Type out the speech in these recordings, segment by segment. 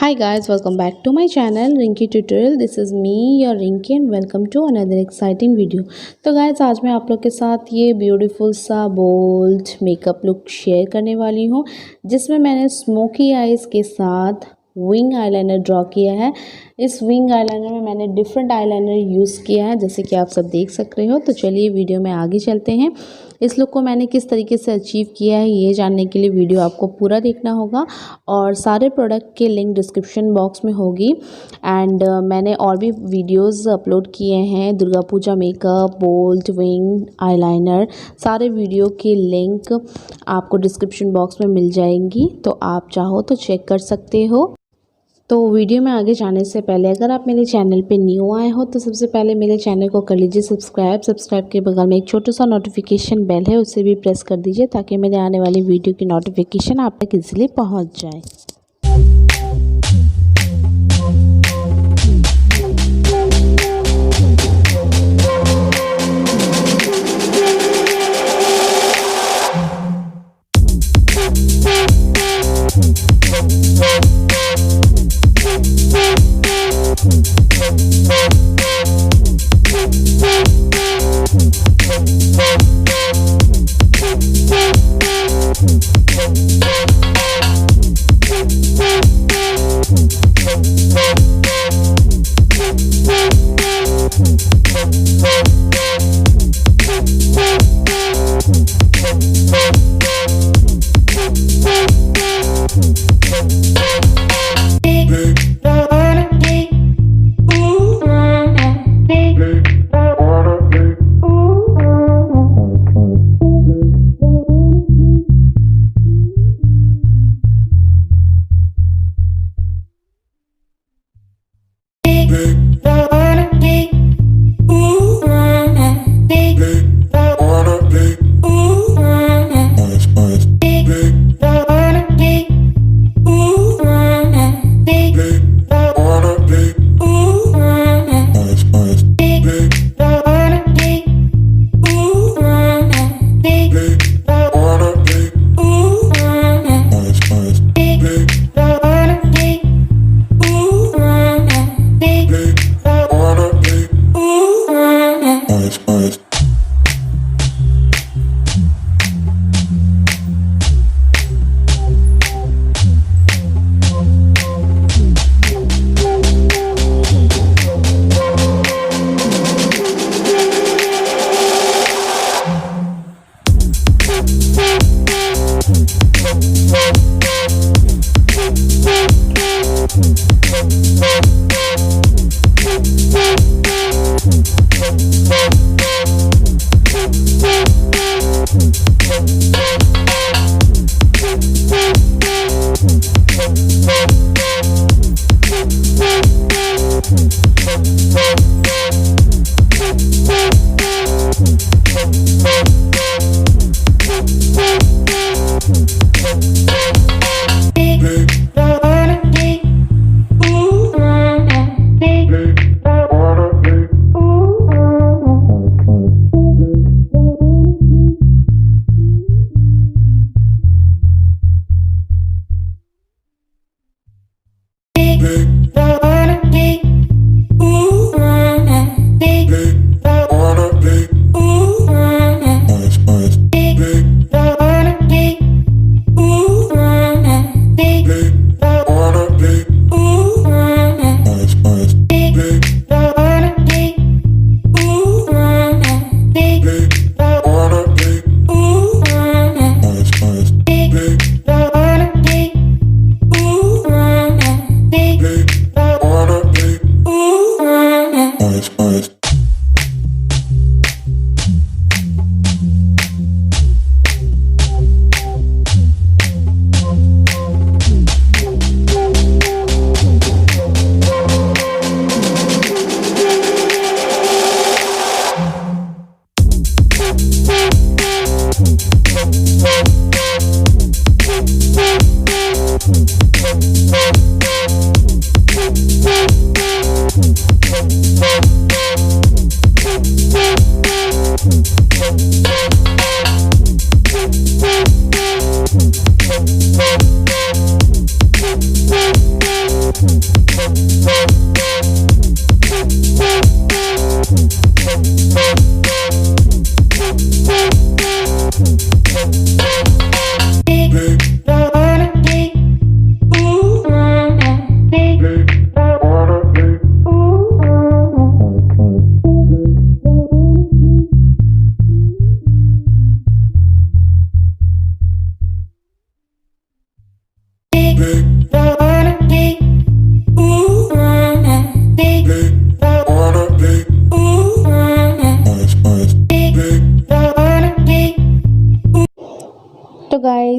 Hi guys, welcome back to my channel Rinki tutorial. This is me your Rinki and welcome to another exciting video. तो guys आज मैं आप लोग के साथ ये ब्यूटीफुल सा बोल्ड मेकअप लुक शेयर करने वाली हूँ जिसमें मैंने स्मोकी आईज के साथ विंग आईलाइनर ड्रॉ किया है। इस विंग आईलाइनर में मैंने डिफरेंट आईलाइनर यूज़ किया है जैसे कि आप सब देख सक रहे हो। तो चलिए वीडियो में आगे चलते हैं। इस लुक को मैंने किस तरीके से अचीव किया है ये जानने के लिए वीडियो आपको पूरा देखना होगा और सारे प्रोडक्ट के लिंक डिस्क्रिप्शन बॉक्स में होगी। एंड मैंने और भी वीडियोस अपलोड किए हैं, Durga Puja makeup, bold, wing eyeliner, सारे वीडियो की लिंक आपको डिस्क्रिप्शन बॉक्स में मिल जाएंगी, तो आप चाहो तो चेक कर सकते हो। तो वीडियो में आगे जाने से पहले अगर आप मेरे चैनल पे न्यू आए हो तो सबसे पहले मेरे चैनल को कर लीजिए सब्सक्राइब के बगल में एक छोटा सा नोटिफिकेशन बेल है, उसे भी प्रेस कर दीजिए ताकि मेरे आने वाली वीडियो की नोटिफिकेशन आप तक इजीली पहुंच जाए।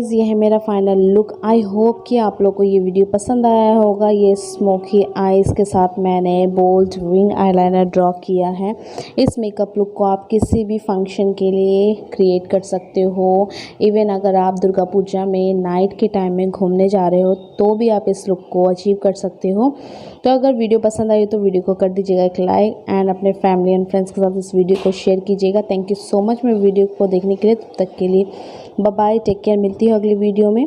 गाइज़ ये है मेरा फाइनल लुक। आई होप कि आप लोग को ये वीडियो पसंद आया होगा। ये स्मोकी आईज़ के साथ मैंने बोल्ड विंग आईलाइनर ड्रॉ किया है। इस मेकअप लुक को आप किसी भी फंक्शन के लिए क्रिएट कर सकते हो। इवन अगर आप दुर्गा पूजा में नाइट के टाइम में घूमने जा रहे हो तो भी आप इस लुक को अचीव कर सकते हो। तो अगर वीडियो पसंद आई तो वीडियो को कर दीजिएगा एक लाइक एंड अपने फैमिली एंड फ्रेंड्स के साथ इस वीडियो को शेयर कीजिएगा। थैंक यू सो मच मेरे वीडियो को देखने के लिए। तब तक के लिए बाय बाय, टेक केयर। मिलती हूँ अगली वीडियो में।